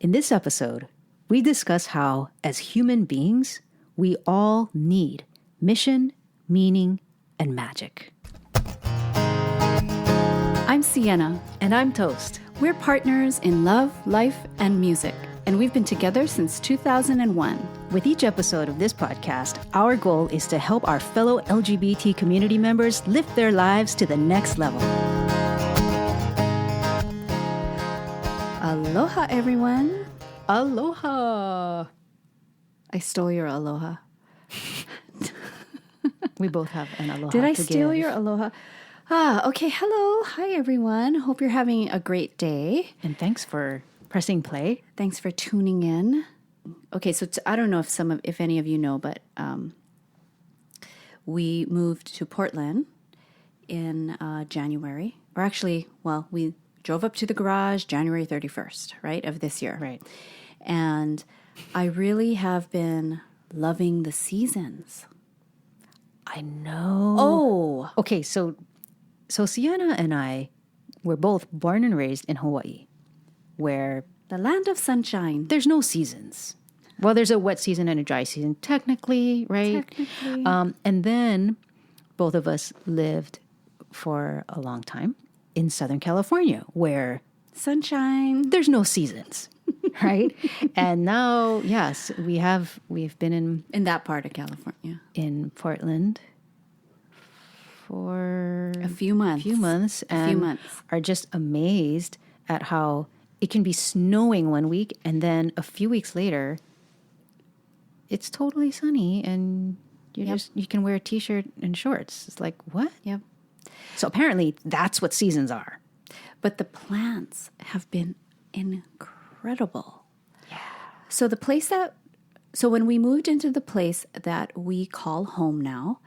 In this episode, we discuss how, as human beings, we all need mission, meaning, and magic. I'm Sienna. And I'm Toast. We're partners in love, life, and music, and we've been together since 2001. With each episode of this podcast, our goal is to help our fellow LGBT community members lift their lives to the next level. Aloha, everyone. Aloha! I stole your aloha. We both have an aloha. Did I to steal give. your aloha? Okay. Hello. Hi, everyone. Hope you're having a great day. And thanks for pressing play. Thanks for tuning in. Okay, so I don't know if any of you know, but we moved to Portland in January. Or actually, we drove up to the garage January 31st, right, of this year. Right. And I really have been loving the seasons. I know. Oh. Okay, so Sienna and I were both born and raised in Hawaii, where The land of sunshine. there's no seasons. Well, there's a wet season and a dry season, technically, right? Technically. And then both of us lived for a long time in Southern California, where Sunshine. there's no seasons, right? And now, yes, we've been In that part of California. in Portland for A few months. and are just amazed at how it can be snowing one week and then a few weeks later it's totally sunny and you can wear a t-shirt and shorts. It's like, what? Yep. So apparently that's what seasons are. But the plants have been incredible. Yeah. So when we moved into the place that we call home now,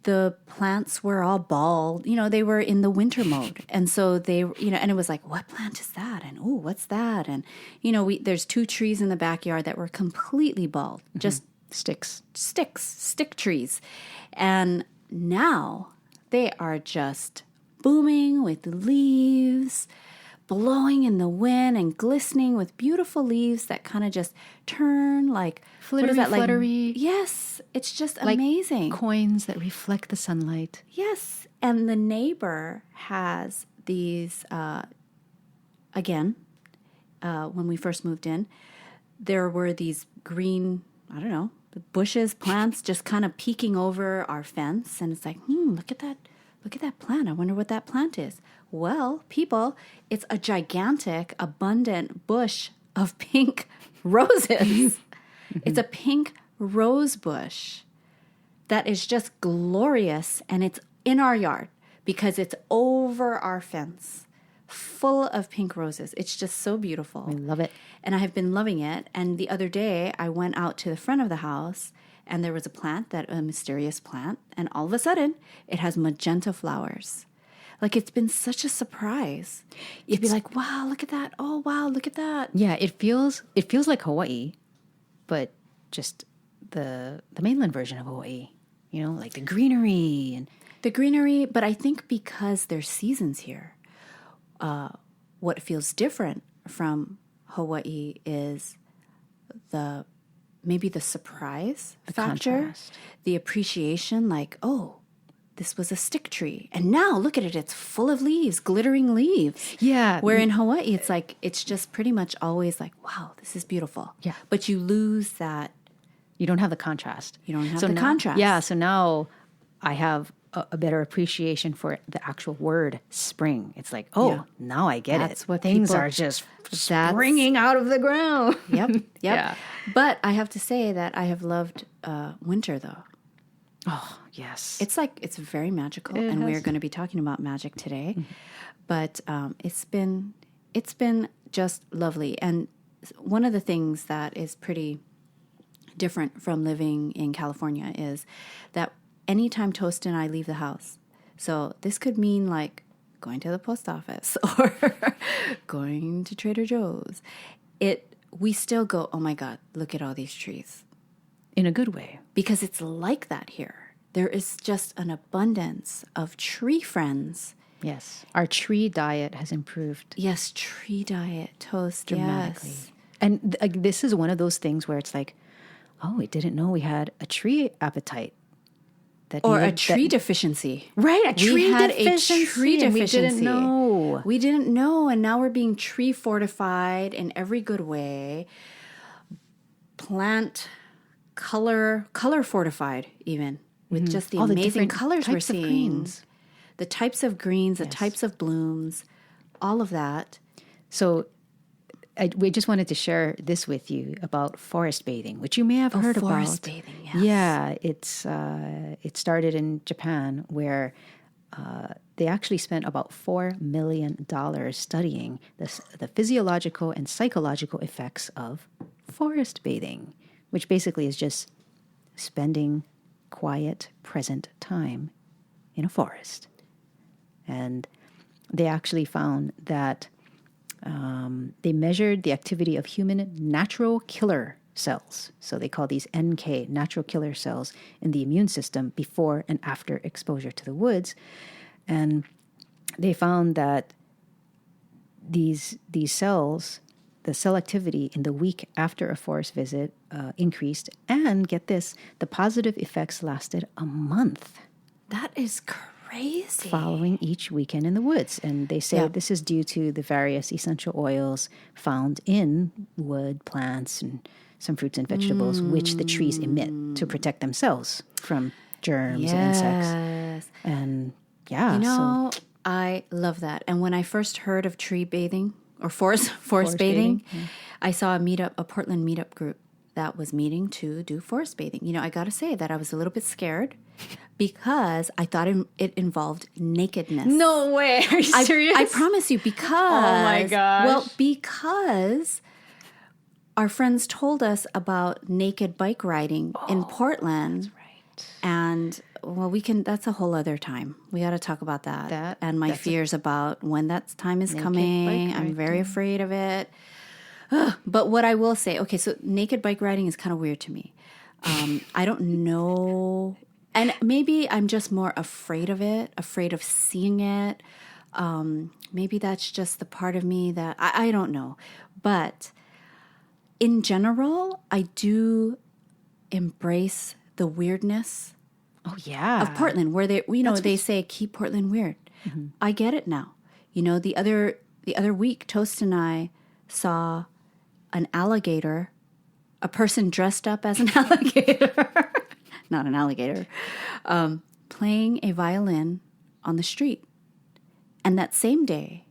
the plants were all bald. They were in the winter mode. And so and it was like, what plant is that? And oh, what's that? And, there's 2 trees in the backyard that were completely bald, just stick trees. And now they are just booming with leaves, blowing in the wind and glistening with beautiful leaves that kind of just turn like Fluttery. Yes, it's just Like amazing. coins that reflect the sunlight. Yes, and the neighbor has these. When we first moved in, there were these green, I don't know, bushes, plants, just kind of peeking over our fence, and it's like, look at that. Look at that plant. I wonder what that plant is. Well, people, it's a gigantic, abundant bush of pink roses. It's a pink rose bush that is just glorious, and it's in our yard because it's over our fence, full of pink roses. It's just so beautiful. I love it. And I have been loving it. And the other day, I went out to the front of the house, and there was a mysterious plant, and all of a sudden, it has magenta flowers. Like, it's been such a surprise. You'd be like, wow, look at that. Oh, wow, look at that. Yeah, it feels like Hawaii, but just the mainland version of Hawaii. Like the greenery and The greenery, but I think because there's seasons here, what feels different from Hawaii is maybe the surprise factor, contrast. the appreciation, like, oh, this was a stick tree. And now look at it. It's full of leaves, glittering leaves. Yeah. Where in Hawaii, it's like, it's just pretty much always like, wow, this is beautiful. Yeah. But you lose that. You don't have the contrast. You don't have So the now- contrast. Yeah, so now I have a better appreciation for the actual word spring. It's like, Yeah. now I get That's it. what Things people- are just springing out of the ground. Yep. Yeah. But I have to say that I have loved winter, though. Oh, yes. It's very magical, and we're going to be talking about magic today. Mm-hmm. But it's been just lovely. And one of the things that is pretty different from living in California is that anytime Toast and I leave the house, so this could mean like going to the post office or going to Trader Joe's, we still go, oh my God, look at all these trees. In a good way. Because it's like that here. There is just an abundance of tree friends Yes. Our tree diet has improved Yes, tree diet, toast, dramatically. yes. And this is one of those things where it's like, oh, we didn't know we had a tree appetite. Or a tree deficiency. Right, a tree we had deficiency. a tree deficiency. We didn't know. We didn't know, and now we're being tree fortified in every good way. Plant color fortified, even with just the All the amazing different colors we're types of seeing. greens. The types of greens, the types of blooms, all of that. So we just wanted to share this with you about forest bathing, which you may have heard about. Forest bathing, yes. Yeah, it started in Japan, where they actually spent about $4 million studying the physiological and psychological effects of forest bathing, which basically is just spending quiet, present time in a forest. And they actually found that they measured the activity of human natural killer cells. So they call these NK, natural killer cells, in the immune system before and after exposure to the woods. And they found that these cells, the cell activity in the week after a forest visit increased. And get this, the positive effects lasted a month. That is crazy. Following each weekend in the woods. And they say this is due to the various essential oils found in wood, plants, and some fruits and vegetables, which the trees emit to protect themselves from germs and insects. And so I love that. And when I first heard of tree bathing or forest bathing, I saw a Portland meetup group that was meeting to do forest bathing. I got to say that I was a little bit scared because I thought it involved nakedness. No way. Are you serious? I promise you, because... Oh my gosh. Well, because our friends told us about naked bike riding in Portland. That's right. And, well, that's a whole other time. We got to talk about that. And my fears about when that time is coming. I'm very afraid of it. But what I will say, okay, so naked bike riding is kind of weird to me. I don't know... And maybe I'm just more afraid of it, afraid of seeing it. Maybe that's just the part of me that I don't know. But in general, I do embrace the weirdness of Portland, where they say keep Portland weird. Mm-hmm. I get it now. The other week, Toast and I saw an alligator, a person dressed up as an alligator. Not an alligator, playing a violin on the street. And that same day,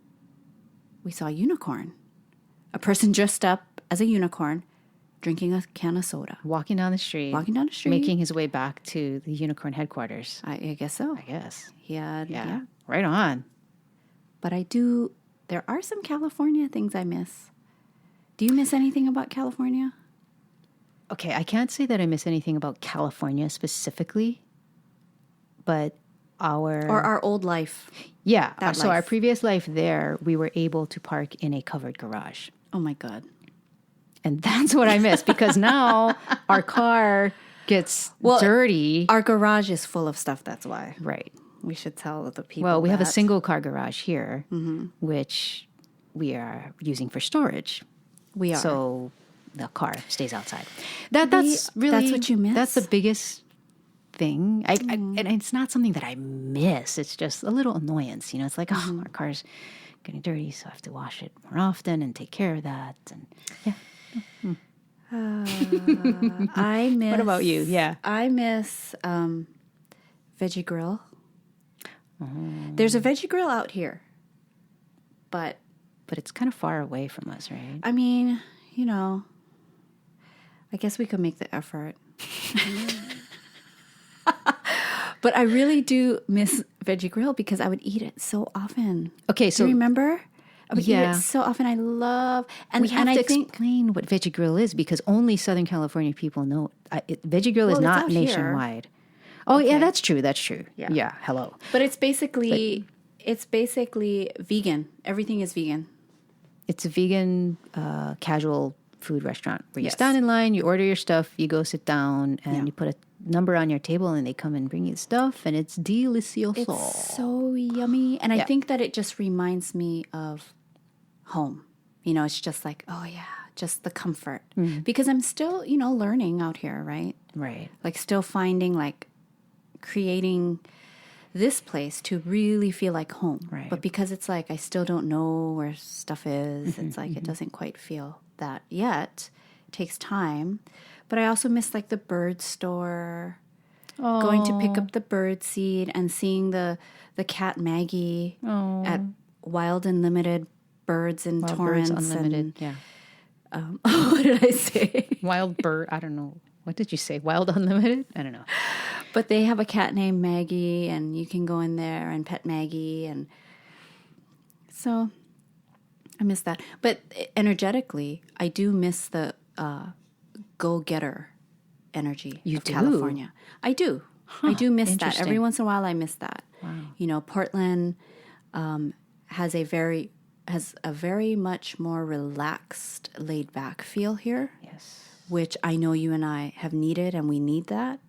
we saw a unicorn. A person dressed up as a unicorn, drinking a can of soda. Walking down the street. Making his way back to the unicorn headquarters. I guess so. I guess. Yeah. Right on. But there are some California things I miss. Do you miss anything about California? Okay, I can't say that I miss anything about California specifically, but our old life. Yeah. So our previous life there, we were able to park in a covered garage. Oh my God. And that's what I miss, because now our car gets dirty. Our garage is full of stuff, that's why. Right. We should tell the people. Well, we have a single car garage here, which we are using for storage. We are. So the car stays outside. That's what you miss. That's the biggest thing. And it's not something that I miss. It's just a little annoyance. It's like, our car's getting dirty, so I have to wash it more often and take care of that. And I miss. What about you? Yeah, I miss Veggie Grill. There's a Veggie Grill out here, but it's kind of far away from us, right? I mean, I guess we could make the effort. But I really do miss Veggie Grill because I would eat it so often. Okay, so do you remember? I would eat it so often. I love, and we have to explain what Veggie Grill is, because only Southern California people know. Veggie Grill is not nationwide. Here. Oh, okay. Yeah, that's true. Yeah. Hello. But it's basically vegan. Everything is vegan. It's a vegan casual food restaurant where you stand in line, you order your stuff, you go sit down, and you put a number on your table and they come and bring you stuff and it's delicioso. It's so yummy. And I think that it just reminds me of home. You know, it's just like, oh yeah, just the comfort. Because I'm still, you know, learning out here, right? Right. Like still finding, like creating this place to really feel like home. Right. But because it's like I still don't know where stuff is, it's like it doesn't quite feel that yet. It takes time. But I also miss like the bird store, going to pick up the bird seed and seeing the cat Maggie at Wild and Limited Birds in Wild Torrance. Birds Unlimited. What did I say? Wild bird. I don't know. What did you say? Wild Unlimited? I don't know. But they have a cat named Maggie, and you can go in there and pet Maggie, and so I miss that. But energetically, I do miss the go-getter energy of do? California. I do. I do miss that. Interesting. Every once in a while, I miss that. Wow. You know, Portland has a very much more relaxed, laid-back feel here. Yes. Which I know you and I have needed, and we need that.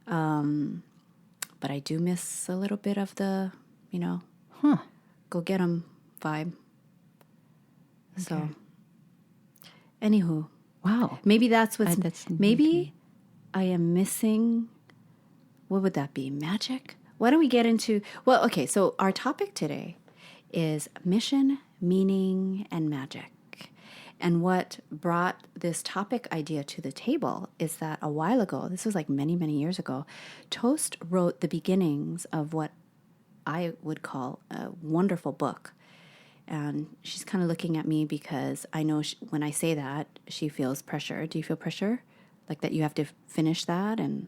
But I do miss a little bit of the, you know, go get 'em vibe. Okay. So, anywho, Wow. maybe that's what's. That's maybe I am missing. What would that be? Magic? Why don't we get into? Well, okay. So our topic today is mission, meaning, and magic. And what brought this topic idea to the table is that a while ago, this was like many, many years ago, Toast wrote the beginnings of what I would call a wonderful book. And she's kind of looking at me because I know when I say that, she feels pressure. Do you feel pressure? Like that you have to finish that and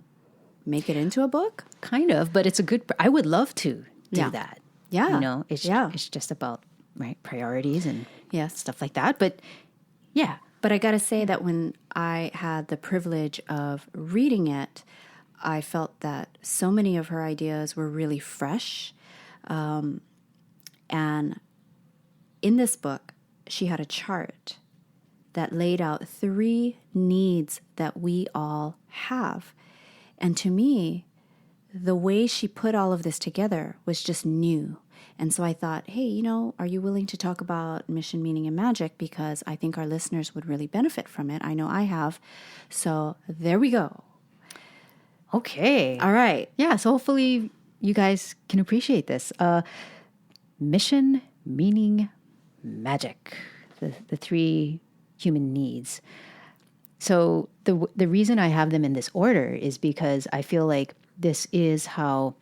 make it into a book? Kind of, but it's a good, I would love to do that. Yeah. You know, it's just about, right, priorities and Yes. stuff like that. But yeah. But I got to say that when I had the privilege of reading it, I felt that so many of her ideas were really fresh. And in this book, she had a chart that laid out 3 needs that we all have. And to me, the way she put all of this together was just new. And so I thought, hey, you know, are you willing to talk about mission, meaning, and magic? Because I think our listeners would really benefit from it. I know I have. So there we go. Okay. All right. Yeah. So hopefully you guys can appreciate this. Mission, meaning, magic. The 3 human needs. So the reason I have them in this order is because I feel like this is how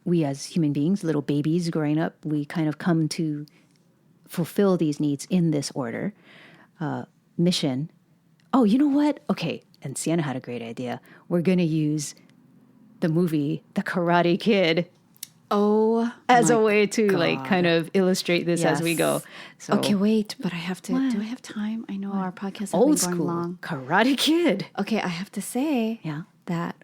we as human beings, little babies growing up, we kind of come to fulfill these needs in this order. Mission. Oh, you know what? Okay. And Sienna had a great idea. We're going to use the movie, The Karate Kid, as a way to like kind of illustrate this as we go. So, okay, wait, but I have to. Do I have time? I know our podcast has been old going school long. Karate Kid. Okay, I have to say that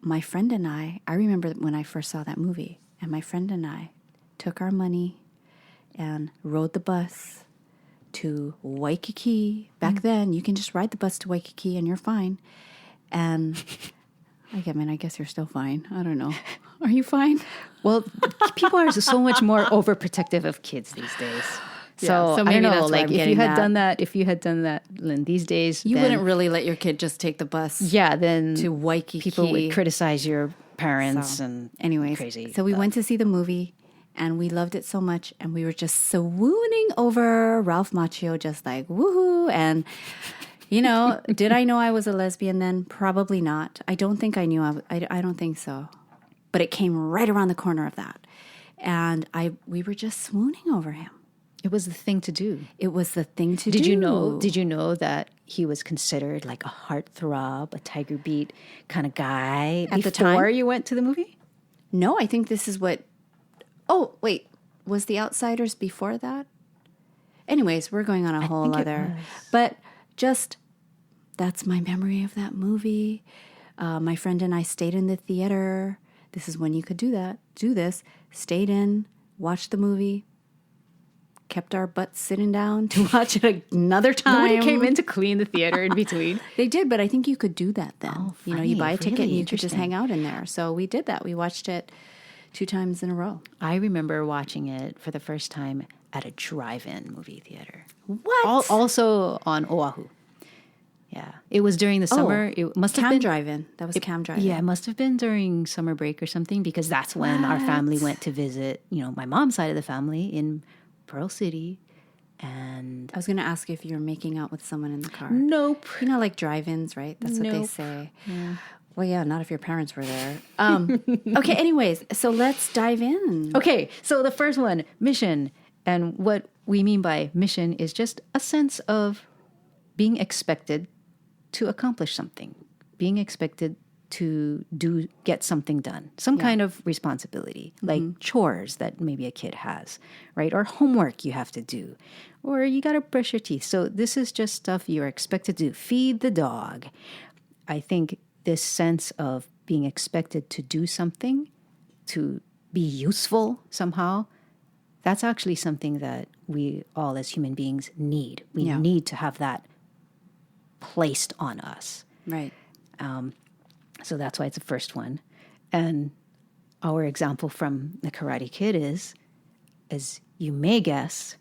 my friend and I remember when I first saw that movie, and my friend and I took our money and rode the bus to Waikiki. Back then, you can just ride the bus to Waikiki and you're fine. And I guess you're still fine. I don't know. Are you fine? Well, people are so much more overprotective of kids these days. So, so I maybe don't know, that's why like I'm if getting you had that. done that, Lynn, these days, You then, wouldn't really let your kid just take the bus then to Waikiki. people would criticize your parents and anyways, crazy. So we went to see the movie and we loved it so much and we were just swooning over Ralph Macchio, just like woohoo. And you know, did I know I was a lesbian then? Probably not. I don't think I knew. I don't think so. But it came right around the corner of that, and we were just swooning over him. It was the thing to do. It was the thing to do. Did you know that he was considered like a heartthrob, a tiger beat kind of guy At the time? before you went to the movie? No, I think this is what. Oh wait, was The Outsiders before that? Anyways, we're going on a whole other. But just that's my memory of that movie. My friend and I stayed in the theater. This is when you could do that. Do this. Stayed in, watched the movie. kept our butts sitting down to watch it another time. Nobody came in to clean the theater in between. They did, but I think you could do that then. Oh, you know, you buy a funny. ticket Really and you could just interesting. hang out in there. So we did that. We watched it 2 times in a row. I remember watching it for the first time at a drive-in movie theater. What? Also on Oahu. Yeah. It was during the summer. It must have Cam been drive-in. That was Cam drive-in. Yeah, it must have been during summer break or something because that's when our family went to visit, my mom's side of the family in Pearl City. And I was going to ask you if you were making out with someone in the car. nope. You know, like drive-ins, right? That's what they Nope. say. Yeah. Well, yeah, not if your parents were there. Okay, anyways, so let's dive in. Okay, so the first one, mission. And what we mean by mission is just a sense of being expected to accomplish something, being expected to get something done, some kind of responsibility, like chores that maybe a kid has, right? Or homework you have to do, or you got to brush your teeth. So this is just stuff you're expected to do. Feed the dog. I think this sense of being expected to do something, to be useful somehow, that's actually something that we all as human beings need. We need to have that placed on us. Right. So that's why it's the first one. And our example from the Karate Kid is, as you may guess,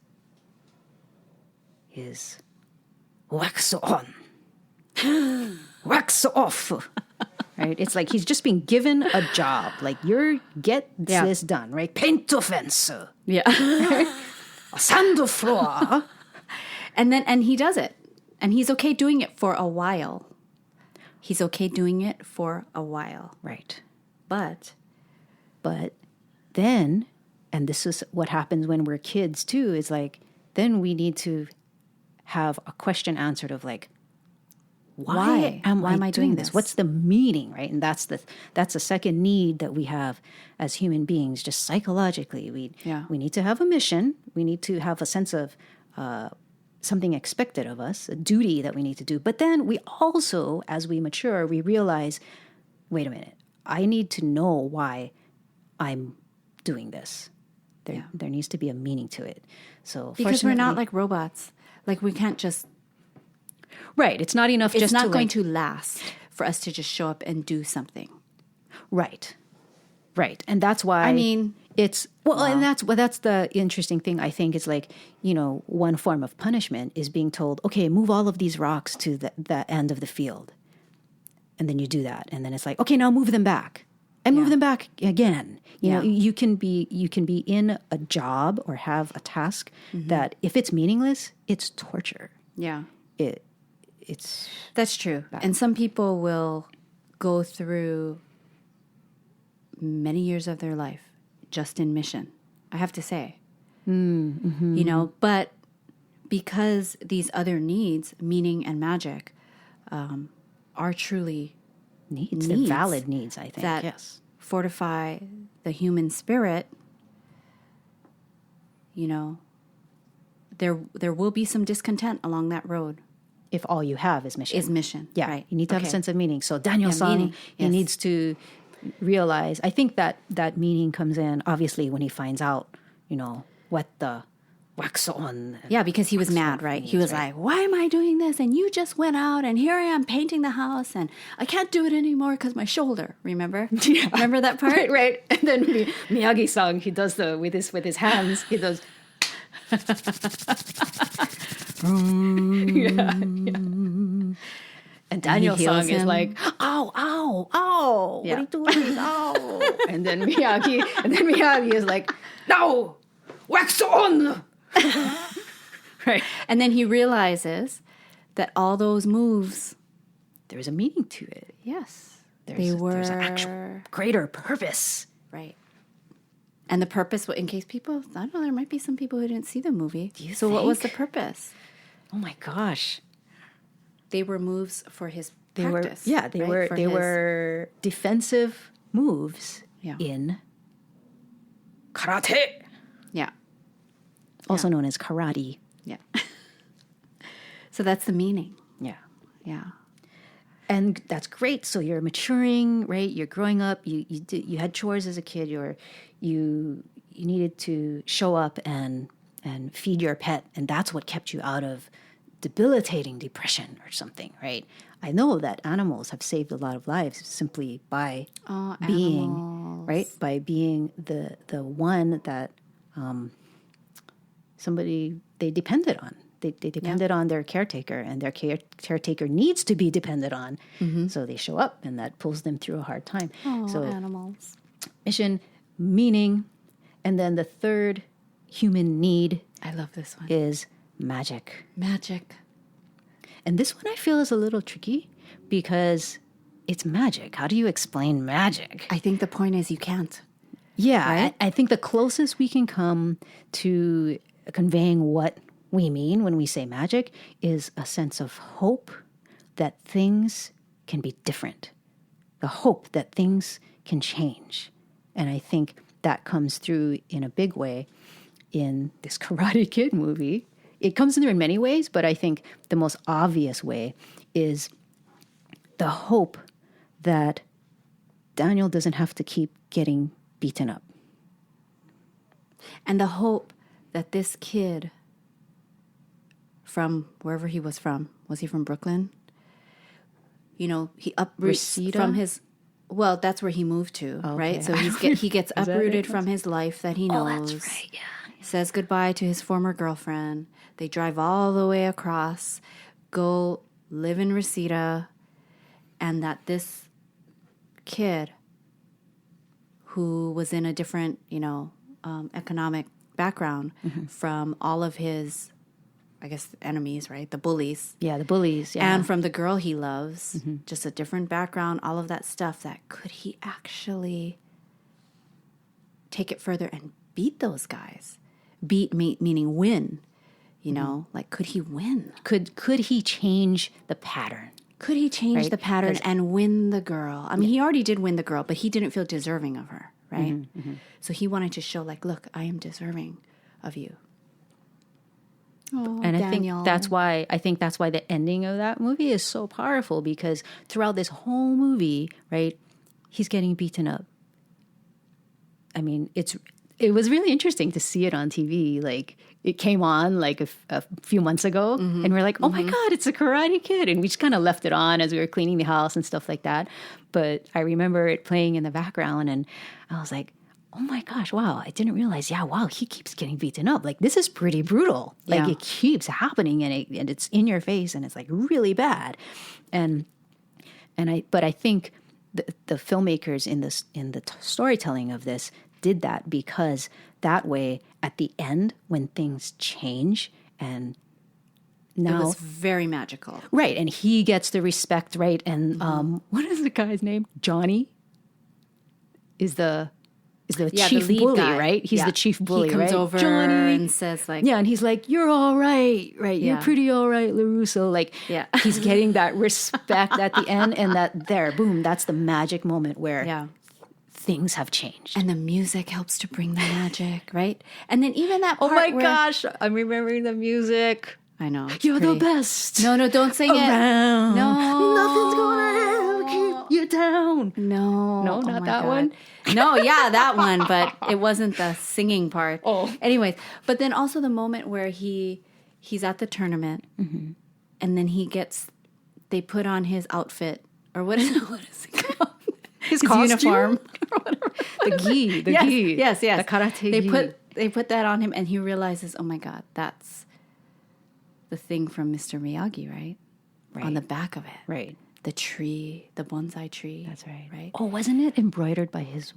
is wax on, wax off. Right? It's like he's just been given a job. Like, get this done, right? Paint the fence, Yeah. sand the floor. And he does it. And he's okay doing it for a while. He's okay doing it for a while. Right. But then, and this is what happens when we're kids too, is like, then we need to have a question answered of like, why am I doing this? What's the meaning, right? And that's the second need that we have as human beings, just psychologically. We need to have a mission. We need to have a sense of something expected of us, a duty that we need to do. But then we also, as we mature, we realize, wait a minute, I need to know why I'm doing this. There needs to be a meaning to it. So because we're not like robots. Like we can't just... Right. It's not enough It's just not to going to last for us to just show up and do something. Right. Right. And that's why I mean, it's and that's the interesting thing, I think, is like, one form of punishment is being told, okay, move all of these rocks to the end of the field. And then you do that. And then it's like, okay, now move them back. And move them back again. You know, you can be in a job or have a task that if it's meaningless, it's torture. Yeah. It's That's true. And some people will go through many years of their life just in mission, I have to say. But because these other needs, meaning and magic, are truly needs. They're valid needs, I think. that Yes. fortify the human spirit, there will be some discontent along that road. If all you have is mission. Yeah, right. You need to have a Okay. sense of meaning. So Daniel Sung, meaning. he Yes. needs to realize, I think that meaning comes in, obviously, when he finds out, what the wax on. Yeah, because he was mad, right? He was like, why am I doing this? And you just went out and here I am painting the house and I can't do it anymore because my shoulder, remember? Yeah. Remember that part? Right. And then Miyagi-sung, he does with his hands, he does. And Daniel Sung is like, ow, ow, ow, what are you doing? Ow. and then Miyagi is like, no, wax on. Right. And then he realizes that all those moves, There's a meaning to it. yes, There's an actual greater purpose. right. And the purpose, in case people, I don't know, there might be some people who didn't see the movie. So what was the purpose? Oh my gosh. They were moves for his They practice. were defensive moves in karate, Yeah. also known as karate. Yeah. So that's the meaning. Yeah. Yeah. And that's great. So you're maturing, right? You're growing up. You had chores as a kid. You needed to show up and and feed your pet, and that's what kept you out of debilitating depression or something, right? I know that animals have saved a lot of lives simply by being, Animals. right? By being the one that somebody they depended on. They depended on their caretaker, and their caretaker needs to be depended on. So they show up, and that pulls them through a hard time. So Animals. mission, meaning, and then the third human need I love this one. is magic. Magic. And this one I feel is a little tricky because it's magic. How do you explain magic? I think the point is you can't. Yeah, Right? I think the closest we can come to conveying what we mean when we say magic is a sense of hope that things can be different, the hope that things can change. And I think that comes through in a big way in this Karate Kid movie. It comes through in many ways, but I think the most obvious way is the hope that Daniel doesn't have to keep getting beaten up. And the hope that this kid from wherever he was he from Brooklyn? You know, he uproots Reseda? from his, well, that's where he moved to, right? So he gets that uprooted it? from his life that he knows. Oh, that's right, yeah. Says goodbye to his former girlfriend. They drive all the way across, go live in Reseda, and that this kid who was in a different, economic background from all of his, I guess, enemies, right? The bullies. Yeah, the bullies. Yeah. And from the girl he loves, just a different background, all of that stuff, that could he actually take it further and beat those guys? Beat meaning win, like could he win? Could he change the pattern? Could he change Right? the pattern and win the girl? I mean, he already did win the girl, but he didn't feel deserving of her, right? So he wanted to show, like, look, I am deserving of you. Oh, And Daniel. I think that's why the ending of that movie is so powerful, because throughout this whole movie, right, he's getting beaten up. I mean, it was really interesting to see it on TV. Like, it came on like a few months ago, and we're like, oh my God, it's a Karate Kid. And we just kind of left it on as we were cleaning the house and stuff like that. But I remember it playing in the background, and I was like, oh my gosh, wow, I didn't realize, wow, he keeps getting beaten up. Like, this is pretty brutal. Like, Yeah. it keeps happening, and it's in your face, and it's like really bad. But I think the filmmakers in the storytelling of this did that, because that way, at the end, when things change, and It now, was very magical. right, and he gets the respect, right, and what is the guy's name? Johnny is the chief lead bully, guy. right? He's Yeah. the chief bully, He comes right? over Johnny. and says, like, Yeah, and he's like, "You're all right, right? You're Yeah. pretty all right, LaRusso." Like, Yeah. he's getting that respect at the end, and boom, that's the magic moment where yeah. things have changed. And the music helps to bring the magic, right? And then even that Oh part my where, gosh, I'm remembering the music. I know. it's You're the pretty. best. No, don't sing around. it. No. Nothing's gonna keep you down. No. No, Oh not my that God. one? No, yeah, that one, but it wasn't the singing part. Oh. Anyways, but then also the moment where he's at the tournament, and then they put on his outfit, or what is it called? His uniform. The gi. The Yes, gi. yes. The karate gi. They put that on him, and he realizes, oh my God, that's the thing from Mr. Miyagi, right? On the back of it. Right. The tree, the bonsai tree. That's right. Right? Oh, wasn't it embroidered by his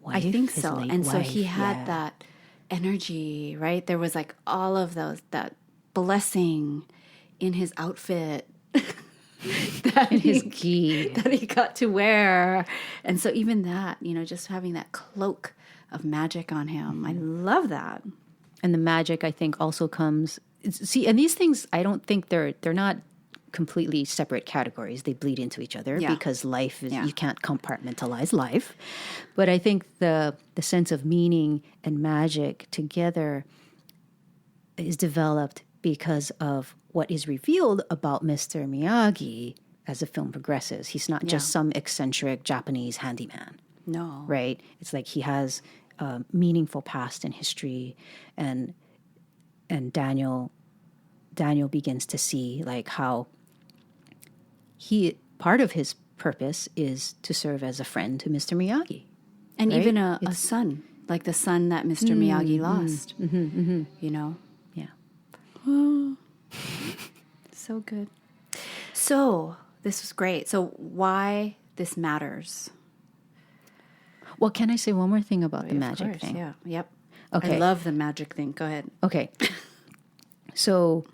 wife? I think his so. late And so wife? he had Yeah. that energy, right? There was like all of that blessing in his outfit that his gi. that he got to wear. And so even that, just having that cloak of magic on him. I love that. And the magic, I think, also comes. See, and these things, I don't think they're not completely separate categories. They bleed into each other, Yeah. because life is, Yeah. you can't compartmentalize life. But I think the sense of meaning and magic together is developed because of what is revealed about Mr. Miyagi as the film progresses. He's not just some eccentric Japanese handyman. No. Right? It's like he has a meaningful past in history, and and Daniel begins to see like how part of his purpose is to serve as a friend to Mr. Miyagi. And right? even a son, like the son that Mr. Miyagi lost, you know? Yeah. So good. So this was great. So why this matters? Well, can I say one more thing about the magic Of course, thing? yeah. Yep. Okay. I love the magic thing. Go ahead. Okay. So,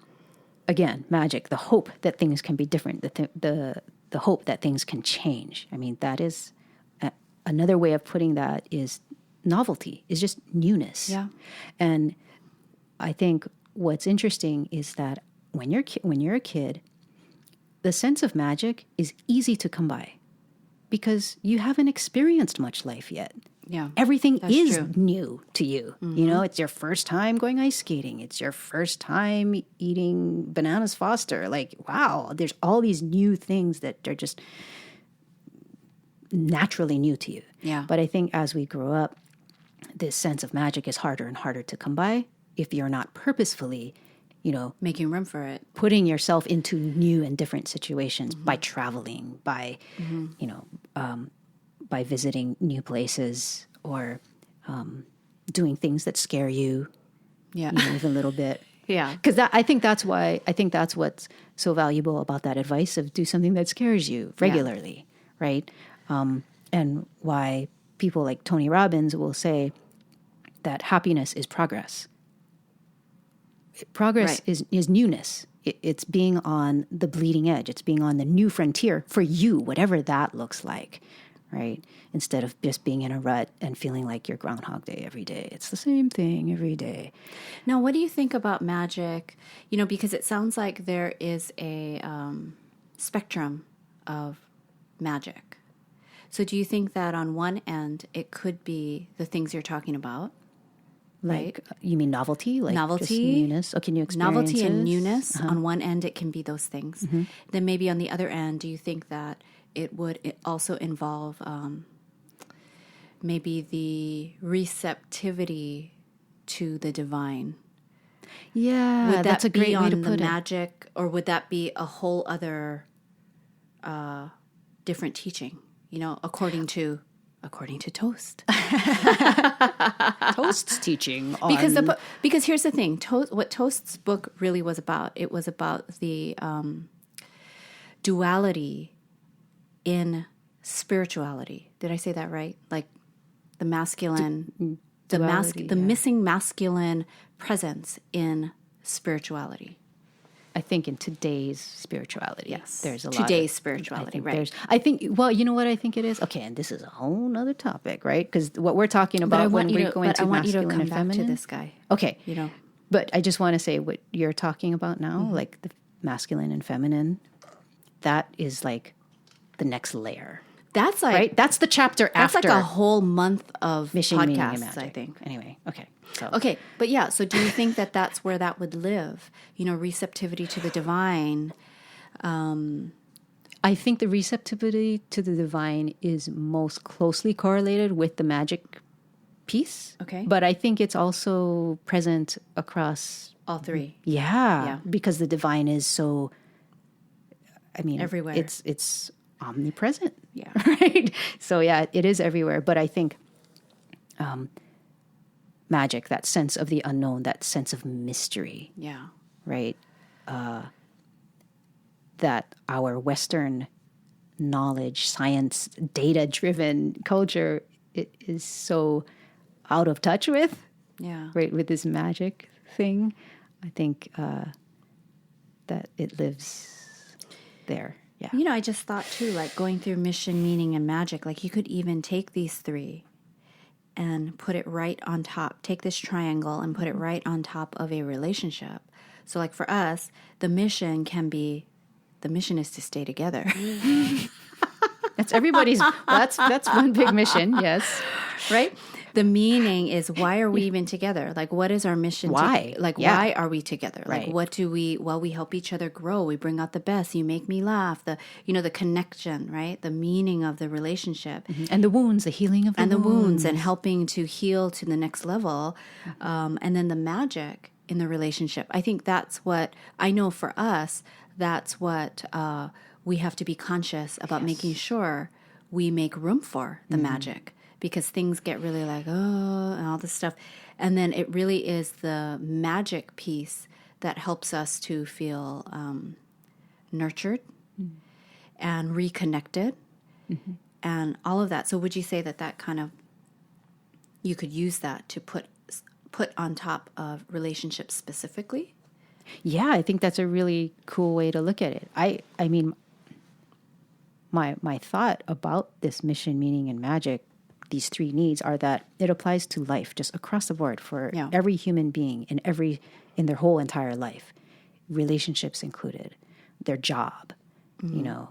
again, magic, the hope that things can be different, the hope that things can change. I mean, that is another way of putting that is novelty, is just newness. Yeah. And I think what's interesting is that when you're a kid, the sense of magic is easy to come by because you haven't experienced much life yet. Yeah. Everything That's is true. new to you. You know, it's your first time going ice skating. It's your first time eating bananas Foster. Like, wow, there's all these new things that are just naturally new to you. Yeah. But I think as we grow up, this sense of magic is harder and harder to come by if you're not purposefully, you know, Making room for it. putting yourself into new and different situations by traveling, by, you know, by visiting new places or doing things that scare you, Yeah. you know, even a little bit. Yeah. Because I think that's what's so valuable about that advice of do something that scares you regularly, right? And why people like Tony Robbins will say that happiness is progress. Progress is newness. It's being on the bleeding edge. It's being on the new frontier for you, whatever that looks like, right? Instead of just being in a rut and feeling like you're Groundhog Day every day. It's the same thing every day. Now, what do you think about magic? You know, because it sounds like there is a spectrum of magic. So do you think that on one end, it could be the things you're talking about? Like, you mean novelty? Like Novelty, just newness? Okay, new experiences. Novelty and newness. On one end, it can be those things. Then maybe on the other end, do you think that it would also involve maybe the receptivity to the divine? Yeah, Would that that's a great be way on to the put it. magic, or would that be a whole other different teaching? You know, according to Toast. Toast's teaching on... Because here's the thing, what Toast's book really was about, it was about the duality in spirituality. Did I say that right? Like the masculine, the missing masculine presence in spirituality. I think in today's spirituality, Yes. there's a lot. Today's spirituality, right. I think, well, you know what I think it is? Okay, and this is a whole nother topic, right? Because what we're talking about when we go into masculine and feminine. To this guy. Okay. You know. But I just want to say what you're talking about now, like the masculine and feminine, that is like the next layer. That's like right? That's the chapter that's after. like a whole month of Mission, Meaning, and podcasts, Magic. I think. Anyway, okay. So. Okay, but yeah, so do you think that that's where that would live? You know, receptivity to the divine. I think the receptivity to the divine is most closely correlated with the magic piece. Okay. But I think it's also present across... All three. Yeah. Because the divine is so... I mean... Everywhere. It's omnipresent. Yeah. Right? So yeah, it is everywhere. But I think... magic, that sense of the unknown, that sense of mystery, Yeah. right? That our Western knowledge, science, data-driven culture is so out of touch with, Yeah. right? With this magic thing, I think that it lives there. Yeah. You know, I just thought too, like going through mission, meaning, and magic, like you could even take these three and put it right on top. Take this triangle and put it right on top of a relationship. So like for us, the mission is to stay together. That's everybody's, that's one big mission, yes. Right? The meaning is, why are we even together? Like, what is our mission? Why? Why are we together? Right. Like, what do we, well, we help each other grow. We bring out the best. You make me laugh. The connection, right? The meaning of the relationship. And the wounds, the healing of the wounds and helping to heal to the next level. And then the magic in the relationship. I think that's what I know for us. That's what we have to be conscious about, making sure we make room for the magic, because things get really like, oh, and all this stuff. And then it really is the magic piece that helps us to feel nurtured and reconnected and all of that. So would you say that kind of, you could use that to put on top of relationships specifically? Yeah, I think that's a really cool way to look at it. I mean, my thought about this mission, meaning, and magic, these three needs, are that it applies to life just across the board for every human being in their whole entire life, relationships included, their job, you know,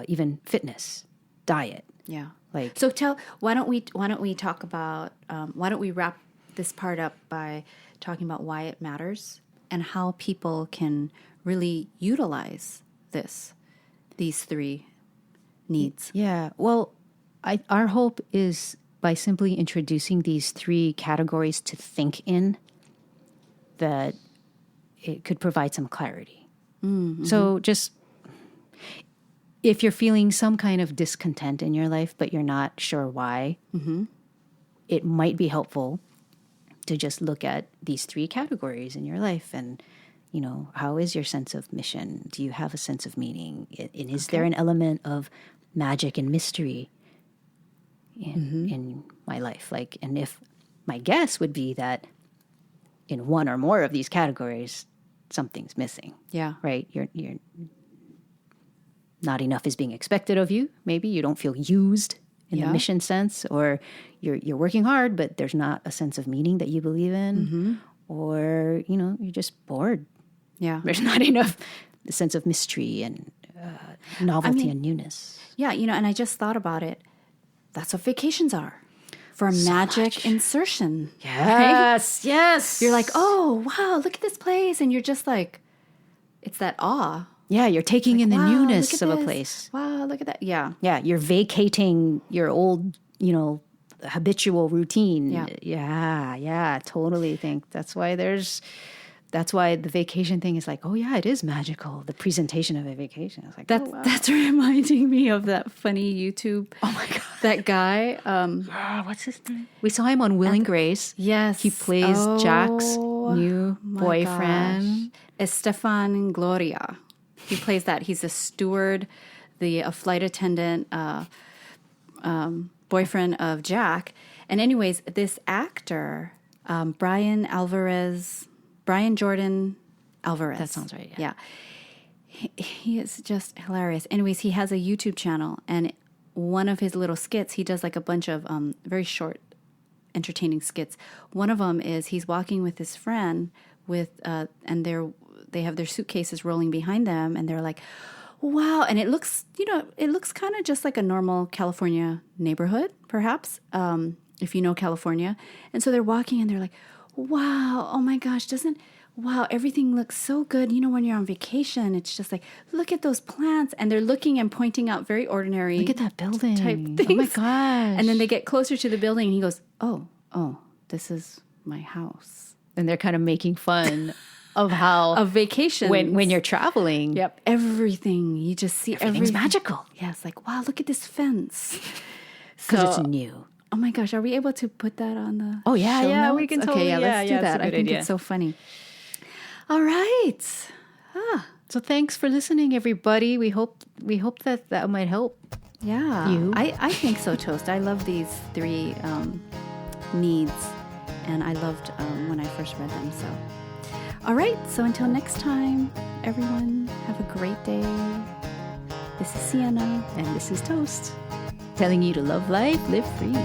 even fitness, diet. Yeah. Like, so why don't we talk about, why don't we wrap this part up by talking about why it matters and how people can really utilize these three needs. Yeah. Well, our hope is by simply introducing these three categories to think in, that it could provide some clarity. So just, if you're feeling some kind of discontent in your life, but you're not sure why, it might be helpful to just look at these three categories in your life and, you know, how is your sense of mission? Do you have a sense of meaning? And is there an element of magic and mystery in my life? Like, and if my guess would be that in one or more of these categories, something's missing. Yeah. Right? You're not enough is being expected of you. Maybe you don't feel used in the mission sense, or you're working hard, but there's not a sense of meaning that you believe in, or, you know, you're just bored. Yeah. There's not enough the sense of mystery and novelty and newness. Yeah, you know, and I just thought about it. That's what vacations are, for magic insertion. Yes, yes. You're like, oh, wow, look at this place. And you're just like, it's that awe. Yeah, you're taking in the Wow, newness look of at a this. place. Wow, look at that. Yeah. Yeah, you're vacating your old, you know, habitual routine. Yeah. Yeah, totally think that's why the vacation thing is like, oh yeah, it is magical. The presentation of a vacation. It's like, That's reminding me of that funny YouTube. Oh my God. That guy. What's his name? We saw him on Will and Grace. Yes. He plays Jack's new boyfriend. Estefan Gloria. He plays that. He's a steward, a flight attendant, boyfriend of Jack. And anyways, this actor, Brian Jordan Alvarez. That sounds right. Yeah. He is just hilarious. Anyways, he has a YouTube channel, and one of his little skits, he does like a bunch of very short, entertaining skits. One of them is he's walking with his friend and they have their suitcases rolling behind them, and they're like, wow. And it looks kind of just like a normal California neighborhood, perhaps, if you know California. And so they're walking and they're like, wow, oh my gosh, wow, everything looks so good. You know, when you're on vacation, it's just like, look at those plants. And they're looking and pointing out very ordinary. Look at that building. Type things. Oh my gosh. And then they get closer to the building and he goes, oh, this is my house. And they're kind of making fun of how of vacation when you're traveling. Yep. Everything. You just see Everything's magical. Yeah, it's like, wow, look at this fence. Because it's new. Oh my gosh, are we able to put that on the Oh yeah, show yeah, notes? we can totally. Okay, yeah, let's do that. I think idea. it's so funny. All right. So thanks for listening, everybody. We hope that might help. Yeah. You. I think so, Toast. I love these three needs, and I loved when I first read them. So, all right. So until next time, everyone, have a great day. This is Sienna. And this is Toast, telling you to love life, live free.